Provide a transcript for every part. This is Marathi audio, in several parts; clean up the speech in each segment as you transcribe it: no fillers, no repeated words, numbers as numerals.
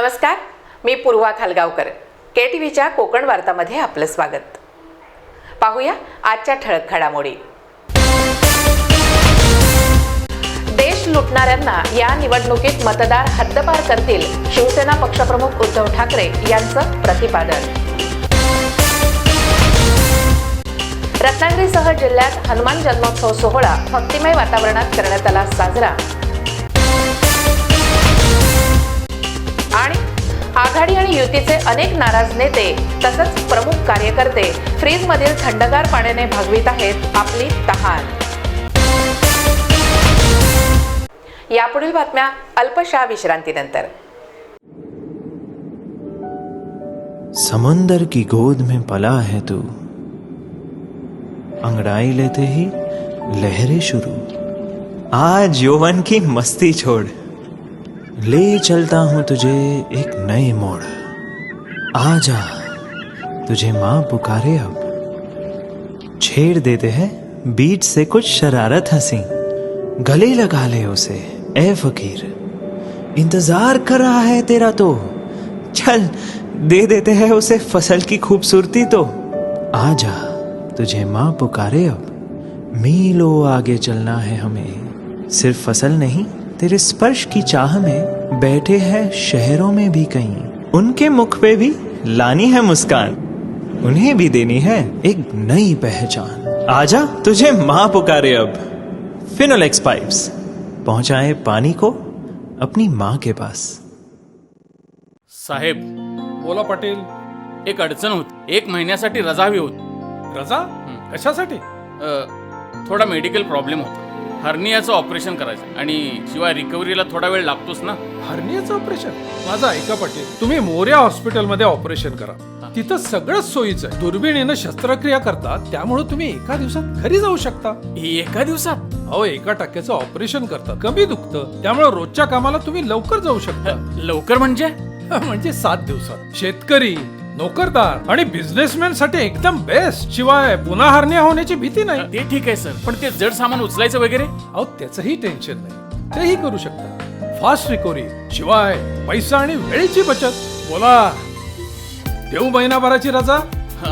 नमस्कार, मी पूर्वा खालगावकर. KTVच्या कोकण वार्तामध्ये आपलं स्वागत. पाहूया आजच्या ठळक घडामोडी. देश लुटणाऱ्यांना या निवडणुकीत मतदार हद्दपार करतील, शिवसेना पक्षप्रमुख उद्धव ठाकरे यांचं प्रतिपादन. रत्नागिरीसह जिल्ह्यात हनुमान जन्मोत्सव सोहळा भक्तिमय वातावरणात करण्यात आला साजरा. आणि आघाडी आणि युतीचे अनेक नाराज नेते तसंच प्रमुख कार्यकर्ते फ्रीजमधील थंडगार पाण्याने भागवित आहेत आपली तहान. यापुढील बातम्या अल्पशा विश्रांतीनंतर. समुंदर की गोद में पला है तू, अंगड़ाई लेते ही लहरें शुरू. आज यौवन की मस्ती छोड़, ले चलता हूं तुझे एक नए मोड़. आजा तुझे माँ पुकारे अब, छेड़ देते हैं बीच से कुछ शरारत हंसी. गले लगा ले उसे ए फकीर, इंतजार कर रहा है तेरा तो. चल दे देते हैं उसे फसल की खूबसूरती तो. आजा तुझे माँ पुकारे अब, मीलों आगे चलना है हमें. सिर्फ फसल नहीं, तेरे स्पर्श की चाह में बैठे हैं शहरों में भी कहीं. उनके मुख पे भी लानी है मुस्कान, उन्हें भी देनी है एक नई पहचान. आजा तुझे माँ पुकारे अब. फिनोलेक्स पाइप्स पहुंचाए पानी को अपनी माँ के पास. साहेब, बोला पाटील. एक अडचण होती. 1 महिन्यासाठी रजा हवी होती. रजा कशासाठी? थोडा मेडिकल प्रॉब्लेम होता. हर्नियाचं ऑपरेशन करायचं आणि शिवाय रिकव्हरीला थोडा वेळ लागतोच ना. हर्नियाचं ऑपरेशन? माझं ऐका पाटील, तुम्ही मोर्या हॉस्पिटलमध्ये ऑपरेशन करा. तिथं सगळंच सोयीचं आहे. दुर्बिणीनं शस्त्रक्रिया करतात, त्यामुळे तुम्ही एका दिवसात घरी जाऊ शकता. एका दिवसात? अहो, 1% ऑपरेशन करतात, कमी दुखतं, त्यामुळे रोजच्या कामाला तुम्ही लवकर जाऊ शकता. लवकर म्हणजे? म्हणजे 7 दिवसात. शेतकरी, नोकरदार आणि बिझनेसमॅन साठी एकदम बेस्ट. शिवाय पुन्हा हर्निया होण्याची भीती नाही. ते ठीक आहे सर, पण ते जड सामान उचलायचं वगैरे? अहो, त्याचंही टेन्शन नाही, तेही करू शकता. फास्ट रिकव्हरी, शिवाय पैसा आणि वेळेची बचत. बोला, देऊ महिनाभराची रजा?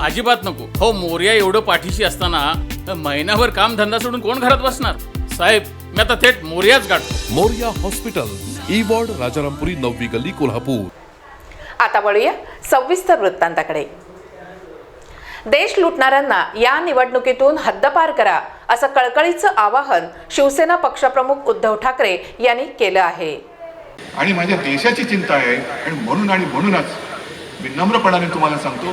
अजिबात नको. हो, मोर्या एवढं पाठीशी असताना महिनाभर काम धंदा सोडून कोण घरात बसणार? साहेब, मी आता थेट मोर्याच गाठतो. Morya hospital, E ward, Rajarampuri, 9वी गल्ली, कोल्हापूर. आता वळूया सविस्तर वृत्तांताकडे. देश लुटणाऱ्यांना या निवडणुकीतून हद्दपार करा असं कळकळीचं आवाहन शिवसेना पक्षप्रमुख उद्धव ठाकरे यांनी केलं आहे. आणि माझ्या देशाची चिंता आहे आणि म्हणूनच मी नम्रपणाने तुम्हाला सांगतो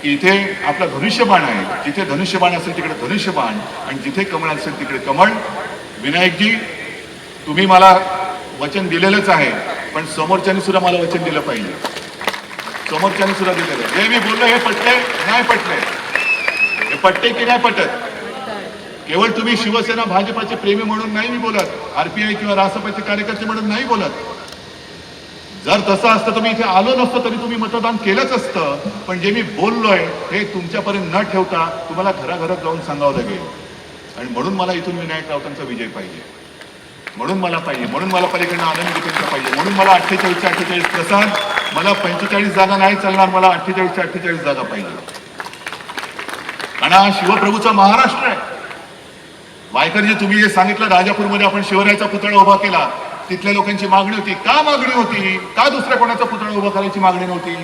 की इथे आपला धनुष्यबाण आहे. जिथे धनुष्यबाण असेल तिकडे धनुष्यबाण आणि जिथे कमळ असेल तिकडे कमळ. विनायकजी, तुम्ही मला वचन दिलेलंच आहे, पण समोरच्यानी सुद्धा मला वचन दिलं पाहिजे. समोरच्यानी सुद्धा दिलेलं. हे मी बोललो, हे पटले नाही पटले, हे पटते की नाही पटत? केवळ तुम्ही शिवसेना भाजपाचे प्रेमी म्हणून नाही मी बोलत, RPI किंवा रासपचे कार्यकर्ते म्हणून नाही बोलत. जर तसं असतं तर मी इथे आलो नसतो, तरी तुम्ही मतदान केलंच असतं. पण जे मी बोललोय हे तुमच्यापर्यंत न ठेवता तुम्हाला घराघरात जाऊन सांगावं लागेल. आणि म्हणून मला इथून विनायक राऊतांचा विजय पाहिजे, म्हणून मला पाहिजे, म्हणून मला पलीकडनं आनंद गीतेंचा पाहिजे, म्हणून मला 48च्या 48 प्रसाद. मला 45 जागा नाही चालणार, मला 48च्या 48 जागा पाहिजे. कारण हा शिवप्रभूचा महाराष्ट्र आहे. वायकरजी, तुम्ही जे सांगितलं, राजापूरमध्ये आपण शिवरायाचा पुतळा उभा केला, तिथल्या लोकांची मागणी होती. का मागणी होती? का दुसऱ्या कोणाचा पुतळा उभा करायची मागणी नव्हती?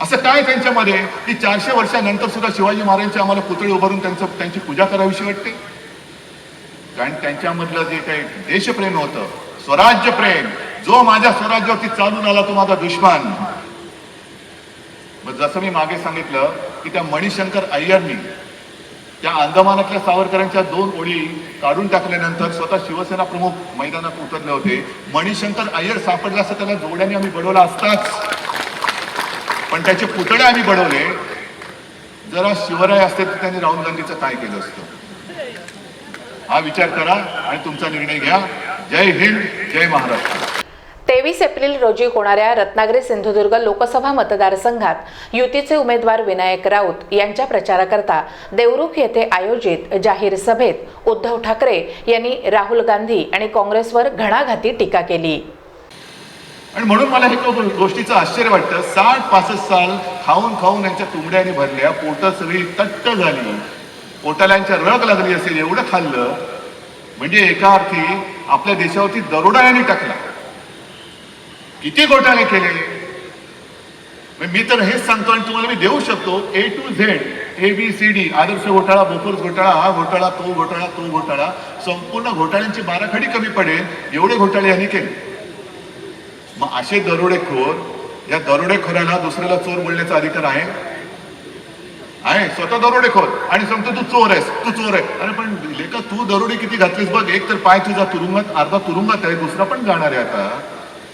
असं काय त्यांच्यामध्ये की 400 वर्षानंतर सुद्धा शिवाजी महाराजांचे आम्हाला पुतळे उभारून त्यांची पूजा करावीशी वाटते? कारण त्यांच्यामधलं जे काही देशप्रेम होतं, स्वराज्य प्रेम, जो माझ्या स्वराज्यावरती चालून आला तो माझा दुश्मन. मग जसं मी मागे सांगितलं की त्या मणिशंकर अय्यरनी त्या अंदमानातल्या सावरकरांच्या 2 ओळी काढून टाकल्यानंतर स्वतः शिवसेना प्रमुख मैदानात उतरले होते. मणिशंकर अय्यर सापडला असता त्याला जोड्याने आम्ही बडवला असताच, पण त्याचे पुतळे आम्ही बडवले. जरा शिवराय असते तर त्यांनी राहुल गांधीचं काय केलं असतं? हा विचार करा आणि तुमचा निर्णय घ्या. जय हिंद, जय महाराष्ट्र. 23 एप्रिल रोजी होणाऱ्या रत्नागिरी सिंधुदुर्ग लोकसभा मतदारसंघात युतीचे उमेदवार विनायक राऊत यांच्या प्रचाराकरता देवरुख येथे आयोजित जाहीर सभेत उद्धव ठाकरे यांनी राहुल गांधी आणि काँग्रेसवर घणाघाती टीका केली. आणि म्हणून मला हे गोष्टीचं आश्चर्य वाटतं, 60-65 साल खाऊन खाऊन यांच्या तुंबड्याने भरल्या, पोटं सगळी तट्ट झाली, पोटाला यांच्या रग लागली असेल एवढं खाल्लं, म्हणजे एका अर्थी आपल्या देशावरती दरोडा यांनी टाकला. किती घोटाळे केले. मी तर हेच सांगतो आणि तुम्हाला मी देऊ शकतो A to Z, ABCD, आदर्श घोटाळा, बोफोर्स घोटाळा, हा घोटाळा, तो घोटाळा, तो घोटाळा, संपूर्ण घोटाळ्यांची बाराखडी कमी पडेल एवढे घोटाळे यांनी केले. मग असे दरोडेखोर, या दरोडेखोराला दुसऱ्याला चोर बोलण्याचा अधिकार आहे? स्वतः दरोडेखोर आणि सांगतो तू चोर आहेस, तू चोर आहे. अरे पण लेका, तू दरोडे किती घातलीस बघ. एक तर पाय तुझा तुरुंगात, अर्धा तुरुंगात आहे, दुसरा पण जाणार आहे आता,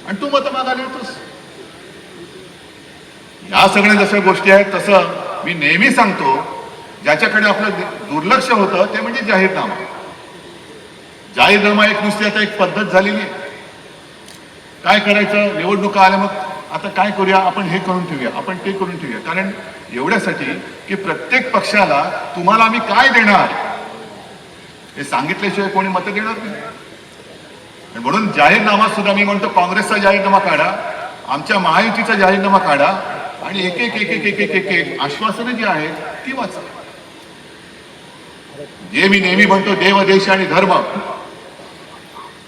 आणि तू मत मागायला येतोस. या सगळ्या जशा गोष्टी आहेत, तसं मी नेहमी सांगतो, ज्याच्याकडे आपलं दुर्लक्ष होतं ते म्हणजे जाहीरनामा. जाहीरनामा एक नुसती आता एक पद्धत झालेली आहे. काय करायचं, निवडणुका आल्या, मग आता काय करूया, आपण हे करून ठेवूया, आपण ते करून ठेवूया. कारण एवढ्यासाठी की प्रत्येक पक्षाला तुम्हाला आम्ही काय देणार हे सांगितल्याशिवाय कोणी मतं देणार नाही. म्हणून जाहीरनामा सुद्धा मी म्हणतो, काँग्रेसचा जाहीरनामा काढा, आमच्या महायुतीचा जाहीरनामा काढा, आणि एक एक एक एक एक एक एक एक आश्वासनं जी आहेत ती वाचा. जे मी नेहमी म्हणतो, देव, देश आणि धर्म.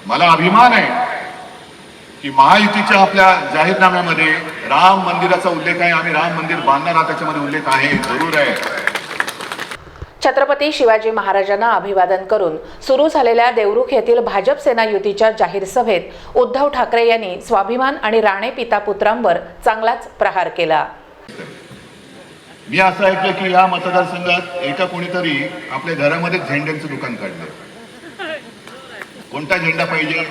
मला अभिमान आहे की महायुतीच्या आपल्या जाहीरनाम्यामध्ये राम मंदिराचा उल्लेख आहे. आम्ही राम मंदिर बांधणार आहोत, त्याच्यामध्ये उल्लेख आहे, जरूर आहे. छत्रपती शिवाजी महाराजांना अभिवादन करून सुरू झालेल्या देवरुख येथील भाजप सेना युतीच्या जाहीर सभेत उद्धव ठाकरे यांनी स्वाभिमान आणि राणे पिता पुत्रांवर चांगलाच प्रहार केला. मी असं ऐकलं की या मतदारसंघात एका कोणीतरी आपल्या घरामध्ये झेंड्यांचं दुकान काढलं. कोणता झेंडा पाहिजे,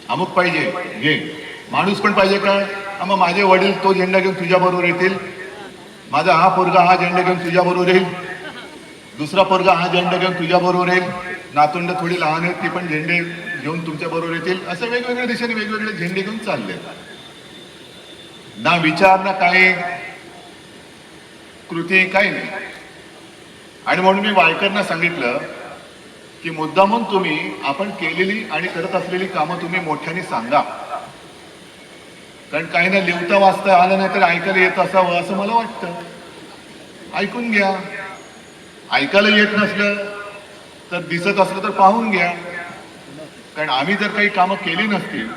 अमुक पाहिजे, घे. माणूस पण पाहिजे का, मग माझे वडील तो झेंडा घेऊन तुझ्या बरोबर येतील, माझा हा पोरगा हा झेंडा घेऊन तुझ्या बरोबर येईल, दुसरा पोरगा हा झेंडा घेऊन तुझ्या बरोबर येईल, नातुंड थोडी लहान आहेत ती पण झेंडे घेऊन तुमच्या बरोबर येतील. असं वेगवेगळ्या देशाने वेगवेगळे झेंडे घेऊन चालले. ना विचार, ना काही कृती, काही नाही. आणि म्हणून मी वायकरना सांगितलं की मुद्दामून तुम्ही आपण केलेली आणि करत असलेली कामं तुम्ही मोठ्याने सांगा. कारण काही ना लिहिता वाचता आलं नाही तर ऐकायला येत असावं असं मला वाटतं. ऐकून घ्या. ऐकायला येत नसलं तर दिसत असलं तर पाहून घ्या. कारण आम्ही जर काही कामं केली नसतील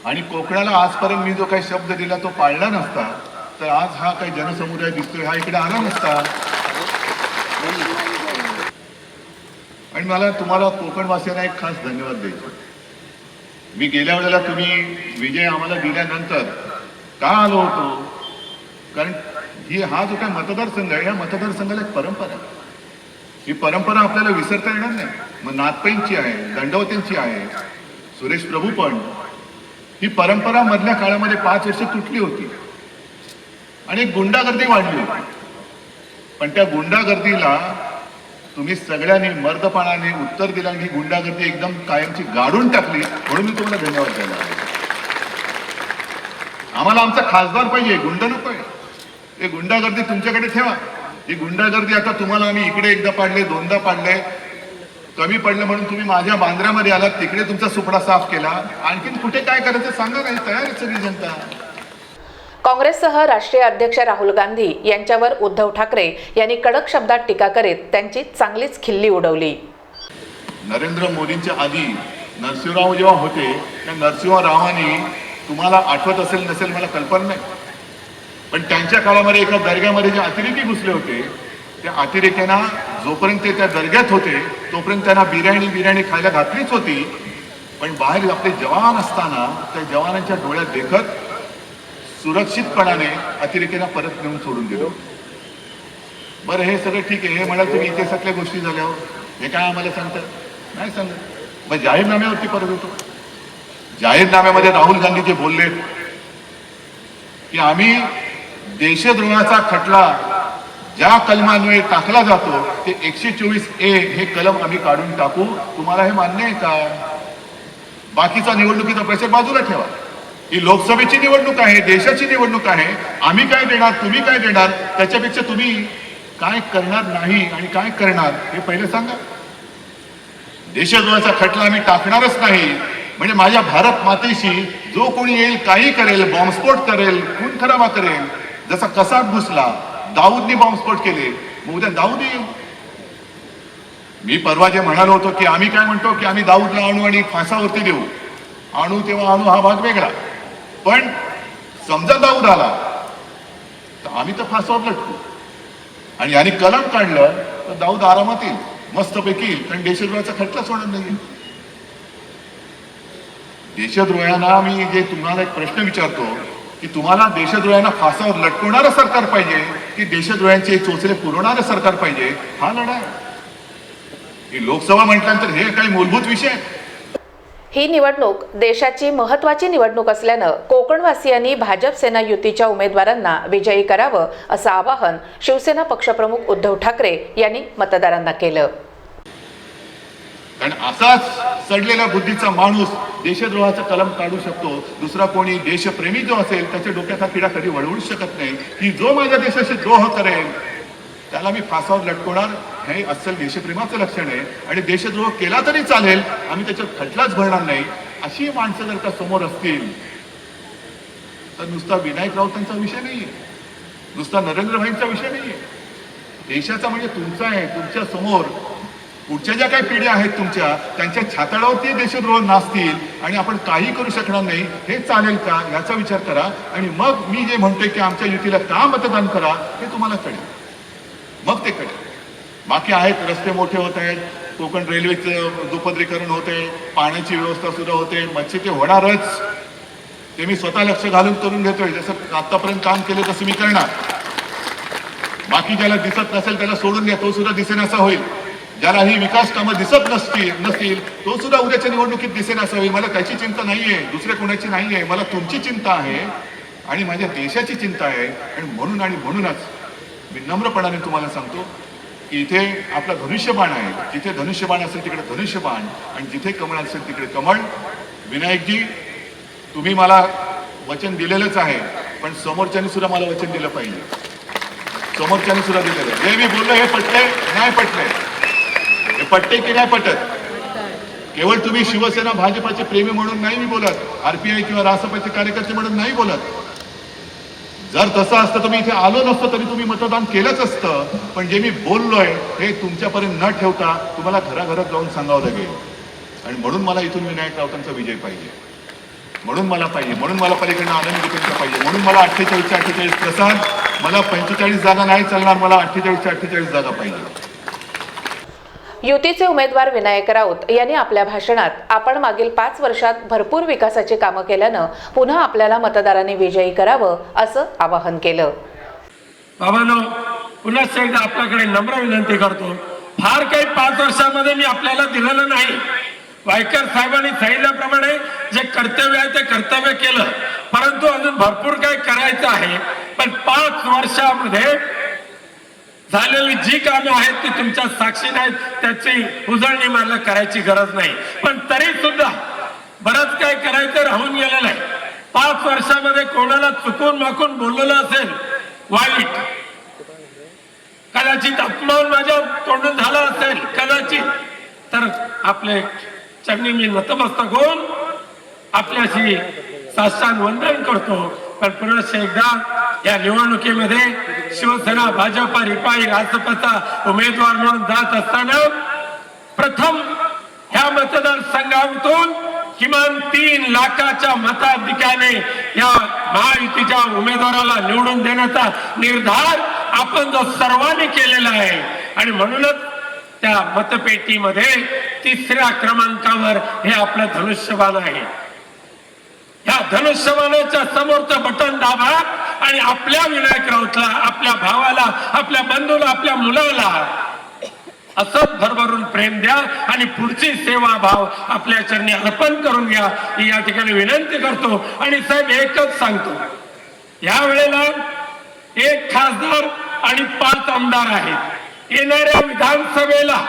आणि कोकणाला आजपर्यंत मी जो काही शब्द दिला तो पाळला नसता, तर आज हा काही जनसमुदाय दिसतोय हा इकडे आला नसता. आणि मला तुम्हाला कोकणवासियांना एक खास धन्यवाद द्यायचा. मी गेल्या वेळेला तुम्ही विजय आम्हाला दिल्यानंतर का आलो होतो, कारण हा जो काही मतदारसंघ आहे, या मतदारसंघाला एक परंपरा आहे. ही परंपरा आपल्याला विसरता येणार नाही. मग नाथपैंची आहे, दंडवतींची आहे, सुरेश प्रभू पण. ही परंपरा मधल्या काळामध्ये 5 वर्ष तुटली होती आणि एक गुंडागर्दी वाढली होती. पण त्या गुंडागर्दीला तुम्ही सगळ्यांनी मर्दपणाने उत्तर दिलं आणि ही गुंडागर्दी एकदम कायमची गाडून टाकली. म्हणून मी तुम्हाला धन्यवाद द्यायला. आम्हाला आमचा खासदार पाहिजे, गुंड नको आहे. हे गुंडागर्दी तुमच्याकडे ठेवा. ही गुंडागर्दी आता तुम्हाला आम्ही इकडे एकदा पाडले, दोनदा पाडले, कमी पडलं म्हणून तुम्ही माझ्या बांद्र्यामध्ये आलात, तिकडे तुमचा सुपडा साफ केला. आणखीन कुठे काय करायचं सांगा. नाही तयार आहे सगळी जनता. काँग्रेससह राष्ट्रीय अध्यक्ष राहुल गांधी यांच्यावर उद्धव ठाकरे यांनी कडक शब्दात टीका करीत त्यांची चांगलीच खिल्ली उडवली. नरेंद्र मोदींच्या आधी नरसिंहराव जेव्हा होते, त्या नरसिंहरावांनी, तुम्हाला आठवत असेल नसेल मला कल्पना नाही, पण त्यांच्या काळामध्ये एका दर्ग्यामध्ये जे अतिरेकी घुसले होते, त्या अतिरेक्यांना जोपर्यंत ते त्या दर्ग्यात होते तोपर्यंत त्यांना बिर्याणी खायला घातलीच होती. पण बाहेर आपले जवान असताना त्या जवानांच्या डोळ्यात देखत सुरक्षितपणाने अतिरेक्यांना परत नेऊन सोडून दिलं. बरं, हे सगळं ठीक आहे. हे म्हणाल तुम्ही इतिहासातल्या गोष्टी झाल्यावर हे काय आम्हाला सांगतात? नाही सांगत. मग जाहीरनाम्यावरती परत होतो. जाहीरनाम्यामध्ये राहुल गांधी जे बोलले की आम्ही देशद्रोहाचा खटला ज्या कलमान्वये टाकला जातो ते 124A हे कलम आम्ही काढून टाकू. तुम्हाला हे मान्य आहे का? बाकीचा निवडणुकीचा प्रचार बाजूला ठेवा. ही लोकसभेची निवडणूक आहे, देशाची निवडणूक आहे. आम्ही काय देणार, तुम्ही काय देणार, त्याच्यापेक्षा तुम्ही काय करणार नाही आणि काय करणार हे पहिले सांगा. देशद्रोहाचा खटला आम्ही टाकणारच नाही. म्हणजे माझ्या भारत मातेशी जो कोणी येईल काही करेल, बॉम्बस्फोट करेल, खून खराबा करेल, जसा कसाब घुसला, दाऊदनी बॉम्बस्फोट केले, मग उद्या दाऊद येईल. मी परवा जे म्हणालो होतो की आम्ही काय म्हणतो की आम्ही दाऊदला आणू आणि फासावरती देऊ, आणू तेव्हा आणू हा भाग वेगळा, पण समजा दाऊद आला तर आम्ही तर फासावर लटकू आणि याने कलम काढलं तर दाऊद आरामात येईल, मस्तपैकी येईल, कारण देशद्रोहाचा खटलाच होणार नाही. देशद्रोह्यांना मी जे तुम्हाला एक प्रश्न विचारतो की तुम्हाला देशद्रोह्यांना फासावर लटकवणारं सरकार पाहिजे की देशद्रोह्यांचे चोचले पुरवणारं सरकार पाहिजे, हा लढा आहे. ही लोकसभा म्हटल्यानंतर हे काही मूलभूत विषय आहेत. ही निवडणूक देशाची महत्त्वाची निवडणूक असल्यानं कोकणवासियांनी भाजप सेना युतीच्या उमेदवारांना विजयी करावं असं आवाहन शिवसेना पक्षप्रमुख उद्धव ठाकरे यांनी मतदारांना केलं. कारण असाच सडलेल्या बुद्धीचा माणूस देशद्रोहाचा कलम काढू शकतो, दुसरा कोणी देशप्रेमी जो असेल त्याच्या डोक्याचा किडा कधी वळवूच शकत नाही की जो माझ्या देशाशी द्रोह करेल त्याला मी फासावर लटकवणार. हे अस्सल देशप्रेमाचं लक्षण आहे. आणि देशद्रोह केला तरी चालेल, आम्ही त्याच्यात खटलाच भरणार नाही, अशी माणसं जर का समोर असतील तर नुसता विनायक राऊतांचा विषय नाहीये, नुसता नरेंद्रभाईंचा विषय नाहीये, देशाचा म्हणजे तुमचा आहे. तुमच्या समोर पुढच्या ज्या काही पिढ्या आहेत तुमच्या, त्यांच्या छाताडावरती देशद्रोह नाचतील आणि आपण काही करू शकणार नाही, हे चालेल का याचा विचार करा. आणि मग मी जे म्हणतोय की आमच्या युतीला का मतदान करा हे तुम्हाला कळेल, मग ते कळेल. बाकी आहेत, रस्ते मोठे होत आहेत, कोकण रेल्वेचं दुपदरीकरण होते, पाण्याची व्यवस्था सुद्धा होते, मच्छी ते होणारच, ते मी स्वतः लक्ष घालून करून घेतोय. जसं आतापर्यंत काम केले तसं मी करणार. बाकी ज्याला दिसत नसेल त्याला सोडून द्या, तो सुद्धा दिसेनासा होईल. ज्याला ही विकास कामं दिसत नसतील तो सुद्धा उद्याच्या निवडणुकीत दिसेनासा होईल. मला त्याची चिंता नाहीये, दुसऱ्या कोणाची नाहीये, मला तुमची चिंता आहे आणि माझ्या देशाची चिंता आहे. आणि म्हणूनच मी नम्रपणाने तुम्हाला सांगतो की इथे आपला धनुष्यबाण आहे, जिथे धनुष्यबाण असेल तिकडे धनुष्यबाण आणि जिथे कमळ असेल तिकडे कमळ. विनायकजी, तुम्ही मला वचन दिलेलंच आहे, पण समोरच्यानी सुद्धा मला वचन दिलं पाहिजे. समोरच्यानी सुद्धा दिलेलं आहे. हे मी बोललो हे पटले नाही पटले, हे पटते की नाही पटत, केवळ तुम्ही शिवसेना भाजपाचे प्रेमी म्हणून नाही मी बोलत, आरपीआय किंवा रासपचे कार्यकर्ते म्हणून नाही बोलत. जर तसं असतं तर मी इथे आलो नसतो तरी तुम्ही मतदान केलंच असतं. पण जे मी बोललोय हे तुमच्यापर्यंत न ठेवता तुम्हाला घराघरात जाऊन सांगावं लागेल. आणि म्हणून मला इथून विनायक राऊतांचा विजय पाहिजे, म्हणून मला पाहिजे, म्हणून मला पलीकडनं आनंद गीतेंचा पाहिजे, म्हणून मला 48 प्रसाद, मला 45 जागा नाही चालणार, मला 48 जागा पाहिजे. युतीचे उमेदवार विनायक राऊत यांनी आपल्या भाषणात आपण मागील 5 वर्षात भरपूर विकासाची कामं केल्यानं पुन्हा आपल्याला मतदारांनी विजयी करावं असं आवाहन केलं. बाबांनो, पुन्हा एकदा आपल्याकडे नम्र विनंती करतो, फार काही 5 वर्षामध्ये मी आपल्याला दिलेलं नाही. वायकर साहेबांनी सांगितल्याप्रमाणे जे कर्तव्य आहे ते कर्तव्य केलं, परंतु अजून भरपूर काही करायचं आहे. पण 5 वर्षामध्ये झालेली जी कामे आहेत ती तुमच्या साक्षीने आहेत, त्याची उजळणी मला करायची गरज नाही. पण तरी सुद्धा बरंच काय करायचं राहून गेलेलं आहे. 5 वर्षामध्ये कोणाला चुकून माकून बोललेलं असेल वाईट, कदाचित अपमान माझ्या तोंडून झाला असेल कदाचित, तर आपले चरणी मी नतमस्तक होऊन आपल्याशी साष्टांग वंदन करतो. पण पुन्हा एकदा या निवडणुकीमध्ये शिवसेना भाजपा रिपाई रासपचा उमेदवार म्हणून जात असताना प्रथम ह्या मतदारसंघातून किमान 3 लाखाच्या मताधिक्याने या महायुतीच्या उमेदवाराला निवडून देण्याचा निर्धार आपण जो सर्वांनी केलेला आहे. आणि म्हणूनच त्या मतपेटीमध्ये 3ऱ्या क्रमांकावर हे आपलं धनुष्यबाण आहे. या धनुष्यबाणाच्या समोरचं बटन दाबा आणि आपल्या विनायक राऊतला, आपल्या भावाला, आपल्या बंधूला, आपल्या मुलाला असंच भरभरून प्रेम द्या आणि पुढची सेवा भाव आपल्या चरणी अर्पण करून घ्या ही या ठिकाणी विनंती करतो. आणि साहेब एकच सांगतो, या वेळेला 1 खासदार आणि 5 आमदार आहेत. येणाऱ्या विधानसभेला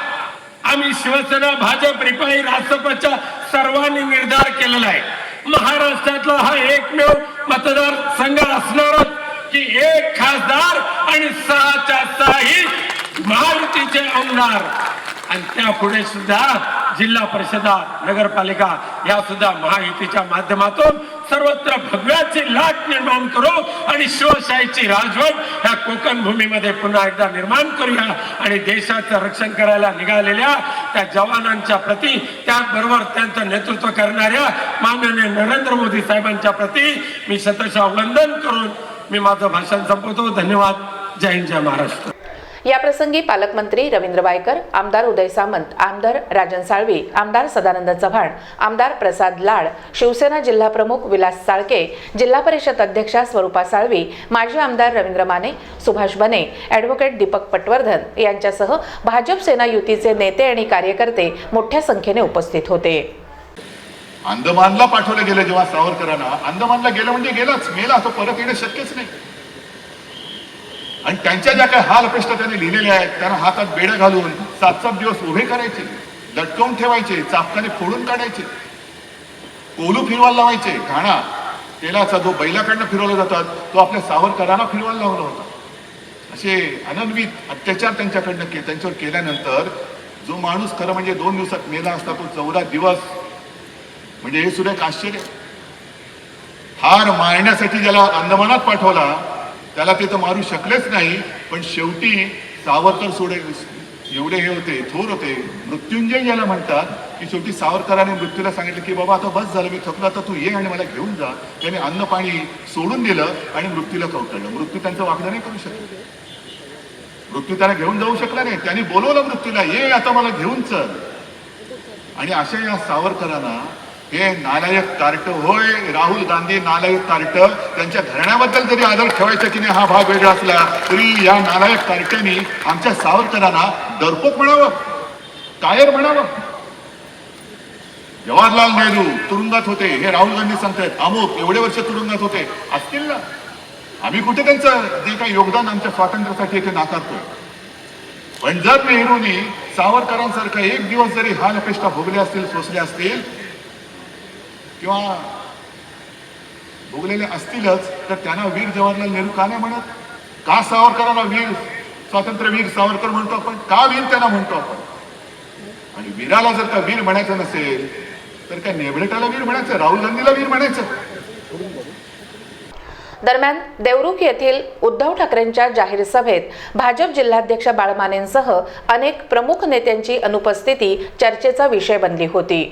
आम्ही शिवसेना भाजप रिपाई रासपच्या सर्वांनी निर्धार केलेला आहे. महाराष्ट्रातला हा एकमेव मतदारसंघ असणारच की 1 खासदार आणि 6च्या 6 महायुतीचे आमदार आणि त्यापुढे सुद्धा जिल्हा परिषदा नगरपालिका या सुद्धा महायुतीच्या माध्यमातून सर्वत्र भगव्याची लाट निर्माण करू आणि शिवशाहीची राजवट ह्या कोकण भूमीमध्ये पुन्हा एकदा निर्माण करूया आणि देशाचं रक्षण करायला निघालेल्या त्या जवानांच्या प्रती, त्याचबरोबर त्यांचं नेतृत्व करणाऱ्या माननीय नरेंद्र मोदी साहेबांच्या प्रती मी शतशः वंदन करून मी माझं भाषण संपवतो. धन्यवाद. जय हिंद, जय महाराष्ट्र. याप्रसंगी पालकमंत्री रवींद्र वायकर, आमदार उदय सामंत, आमदार राजन साळवी, आमदार सदानंद चव्हाण, आमदार प्रसाद लाड, शिवसेना जिल्हा प्रमुख विलास चाळके, जिल्हा परिषद अध्यक्षा स्वरूपा साळवी, माजी आमदार रवींद्र माने, सुभाष बने, ॲडव्होकेट दीपक पटवर्धन यांच्यासह भाजप सेना युतीचे नेते आणि कार्यकर्ते मोठ्या संख्येने उपस्थित होते. अंदमानला पाठवलं गेलं जेव्हा सावरकरांना, अंदमानला गेलं म्हणजे गेलाच, मेला, तो परत येणं शक्यच नाही. आणि त्यांच्या ज्या काही हाल अपेक्षा त्यांनी लिहिलेल्या आहेत, त्यांना हातात बेड्या घालून 7-7 दिवस उभे करायचे, लटकवून ठेवायचे, चापकाने फोडून काढायचे, कोलू फिरवायला लावायचे. घाणा तेलाचा जो बैलाकडनं फिरवला जातात तो आपल्या सावरकरांना फिरवायला लावला होता. असे अनन्वित अत्याचार त्यांच्यावर केल्यानंतर जो माणूस खरं म्हणजे 2 दिवसात मेला असता तो 14 दिवस, म्हणजे हे सुद्धा एक आश्चर्य. हार मारण्यासाठी ज्याला अंदमानात पाठवला त्याला ते तर मारू शकलेच नाही. पण शेवटी सावरकर सोडे एवढे हे होते, थोर होते, मृत्युंजय याला म्हणतात, की शेवटी सावरकरांनी मृत्यूला सांगितलं की बाबा आता बस झालं, मी थकलो, आता तू ये आणि मला घेऊन जा. त्याने अन्न पाणी सोडून दिलं आणि मृत्यूला कवटळलं. मृत्यू त्यांचं वागणं नाही करू शकलं, मृत्यू त्याला घेऊन जाऊ शकला नाही. त्यांनी बोलवलं मृत्यूला, ये आता मला घेऊन चल. आणि अशा या सावरकरांना हे नालायक कार्ट, होय राहुल गांधी नालायक कार्ट, त्यांच्या घराण्याबद्दल जरी आदर ठेवायचा की नाही हा भाग वेगळा असला तरी या नालायक कार्ट्यांनी आमच्या सावरकरांना डरपोक म्हणावं, कायर म्हणावं. जवाहरलाल नेहरू तुरुंगात होते, हे राहुल गांधी सांगतायत, अमुक एवढे वर्ष तुरुंगात होते असतील ना. आम्ही कुठे त्यांचं जे काही योगदान आमच्या स्वातंत्र्यासाठी ते नाकारतो. पण जर नेहरूंनी सावरकरांसारखं एक दिवस जरी हाल अपेक्षा भोगले असतील, सोसले असतील किंवा भोगलेले असतीलच, तर त्यांना वीर जवाहरलाल नेहरू का नाही म्हणत? का सावरकरांना वीर, स्वातंत्र्यवीर सावरकर म्हणतो आपण? का वीर त्यांना म्हणतो आपण? आणि वीराला जर का वीर म्हणायचं नसेल तर काय नेबडेटाला वीर म्हणायचं, राहुल गांधीला वीर म्हणायचं? दरम्यान देवरुख येथील उद्धव ठाकरेंच्या जाहीर सभेत भाजप जिल्हाध्यक्ष बाळा मानेंसह अनेक प्रमुख नेत्यांची अनुपस्थिती चर्चेचा विषय बनली होती.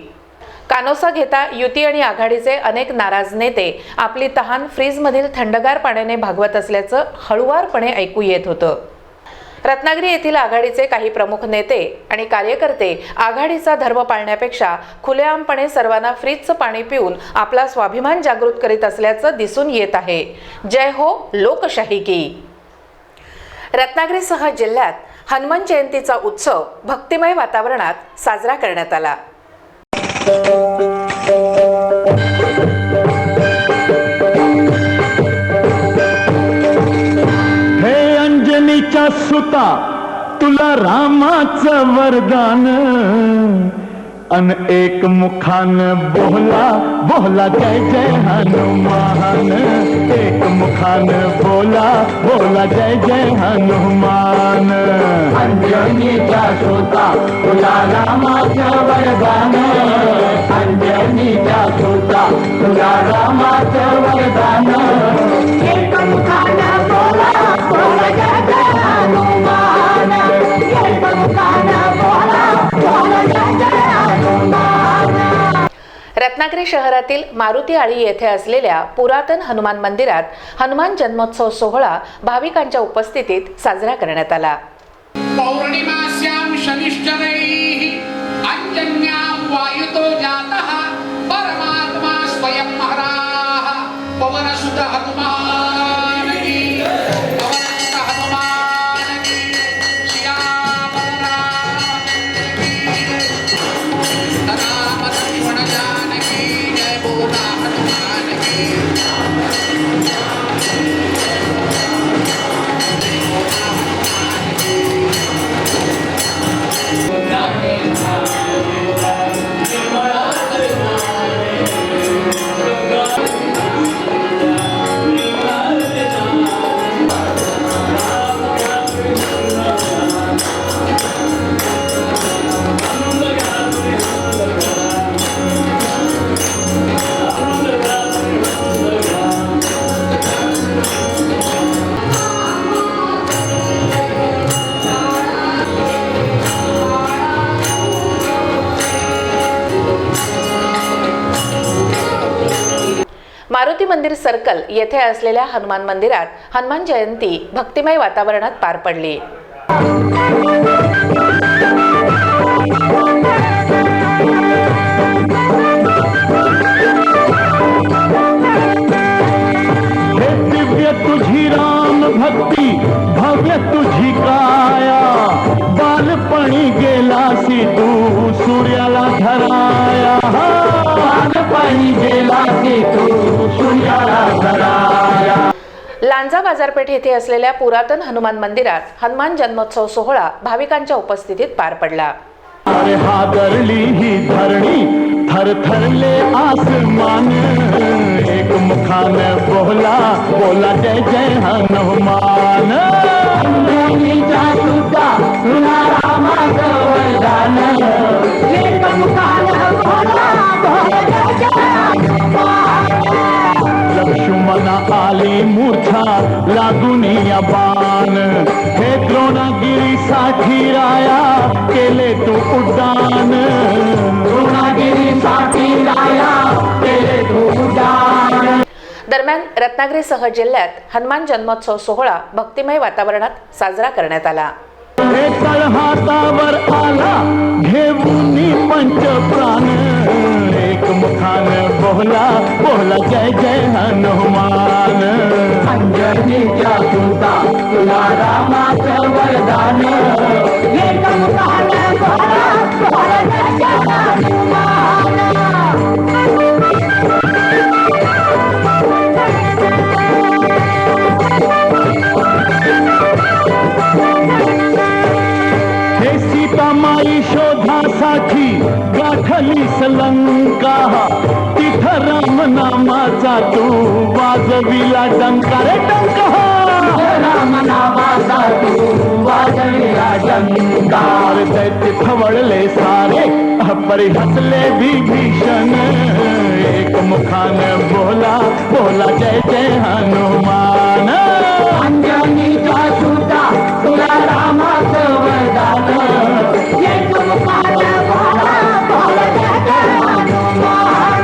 कानोसा घेता युती आणि आघाडीचे अनेक नाराज नेते आपली तहान फ्रीजमधील थंडगार पाण्याने भागवत असल्याचं हळुवारपणे ऐकू येत होतं. रत्नागिरी येथील आघाडीचे काही प्रमुख नेते आणि कार्यकर्ते आघाडीचा धर्म पाळण्यापेक्षा खुलेआमपणे सर्वांना फ्रीजचं पाणी पिऊन आपला स्वाभिमान जागृत करीत असल्याचं दिसून येत आहे. जय हो लोकशाही की. रत्नागिरीसह जिल्ह्यात हनुमान जयंतीचा उत्सव भक्तिमय वातावरणात साजरा करण्यात आला. हे अंजनीच्या सुता तुला रामाचं वरदान, अन एक मुखान बोला बोला जय जय हनुमान, एक मुखान बोला बोला जय जय हनुमान. अंजनीच्या सुता तुला रामाचं वरदान, अंजनीच्या सुता तुला रामाचं वरदान, एक मुखान बोला बोला जय जय हनुमान, एक मुखान बोला बोला जय जय. रत्नागिरी शहरातील मारुती आळी येथे असलेल्या पुरातन हनुमान मंदिरात हनुमान जन्मोत्सव सोहळा भाविकांच्या उपस्थितीत साजरा करण्यात आला. पौर्णिमास्यां शनिश्चरैः अंजन्यां वायुतो जातः परमात्मा स्वयं महाराः पवनसुत हनुमान की, पवनसुत हनुमान की, श्यामल रामचंद्र की, राम लक्ष्मण जानकी जय बोला हनुमान की. मारुती मंदिर सर्कल येथे असलेल्या हनुमान मंदिरात हनुमान जयंती भक्तिमय वातावरणात पार पडली. दिव्य तुझी राम भक्ती भव्य तुझी काया बालपणी गेलासी तू सूर्याला धराया बालपणी गेलासी तू सूर्याला धराया. लांजा बाजारपेठ येथे असलेल्या पुरातन हनुमान मंदिरात हनुमान जन्मोत्सव सोहळा भाविकांच्या उपस्थितीत पार पडला. अरे हादरली ही धरणी थरथरले आसमान एक मुखान बोला बोला जय जय हनुमान. लक्ष्मणा आली मूर्छा लागून या बाण हे द्रोणागिरीसाठी राया केले तू उड्डाण द्रोणागिरीसाठी राया केले तू उड्डाण. दरम्यान रत्नागिरीसह जिल्ह्यात हनुमान जन्मोत्सव सोहळा भक्तिमय वातावरणात साजरा करण्यात आला. हे तळहातावर आला घेऊन पंच प्राण एक मुखान बोला बोला जय जय हनुमान. अंजनीच्या सुता तुला रामाचं वरदान एक मुखान बोला बोला जय जय हनुमान. हे सीतामाई शोधासाठी गाठली लंका तिथं राम नामाचा तू वाजविला डंका रे डंका राम नामाचा तू वाजविला डंका. दैत्य खवळले सारे परिहसले विभीषण एक मुखान बोला बोला जय जय हनुमान. अंजनीचा सुता तुला रामाचं वरदान एक मुखान बोला बोला जय जय हनुमान.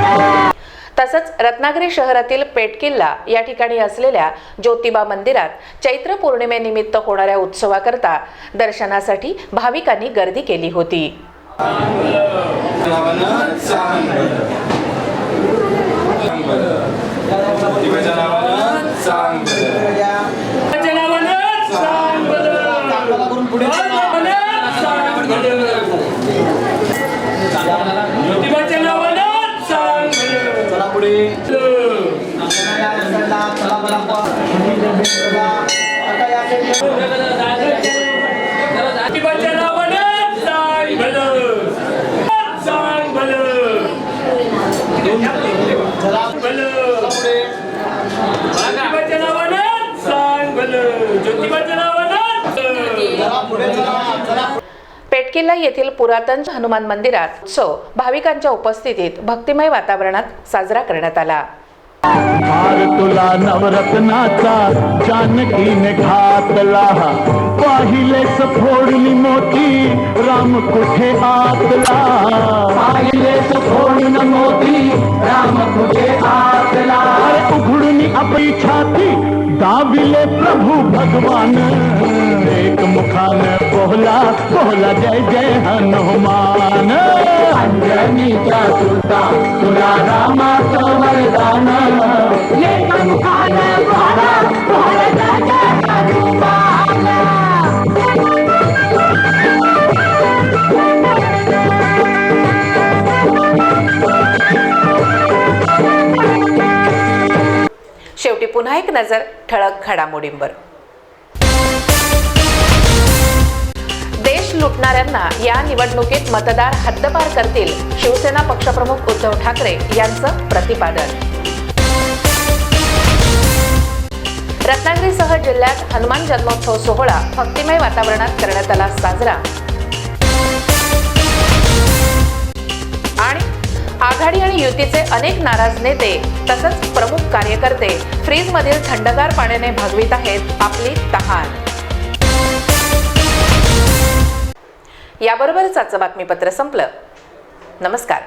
तसंच रत्नागिरी शहरातील पेठ किल्ला या ठिकाणी असलेल्या ज्योतिबा मंदिरात चैत्र पौर्णिमेनिमित्त होणाऱ्या उत्सवाकरता दर्शनासाठी भाविकांनी गर्दी केली होती. पेठ किल्ला येथील पुरातन हनुमान मंदिरात उत्सव भाविकांच्या उपस्थितीत भक्तिमय वातावरणात साजरा करण्यात आला. हार तुला नवरत्नाचा जानकीने घातला पाहिलेस फोडली मोती राम कुठे आतला पाहिलेस फोडून मोती राम कुठे आतला. उघडून आपली छाती दाबिले प्रभू भगवान एक मुखान बोला बोला जय जय हनुमान. अंजनीच्या सुता तुला रामाचं वरदान एक मुखान बोला बोला जय जय हनुमान. शेवटी पुन्हा एक नजर ठळक घडामोडींवर. देश लुटणाऱ्यांना या निवडणुकीत मतदार हद्दपार करतील, शिवसेना पक्षप्रमुख उद्धव ठाकरे यांचं प्रतिपादन. रत्नागिरीसह जिल्ह्यात हनुमान जन्मोत्सव सोहळा भक्तिमय वातावरणात करण्यात आला साजरा. आणि आघाडी आणि युतीचे अनेक नाराज नेते तसंच प्रमुख कार्यकर्ते फ्रीजमधील थंडगार पाण्याने भागवित आहेत आपली तहान. याबरोबरच आजचं बातमीपत्र संपलं. नमस्कार.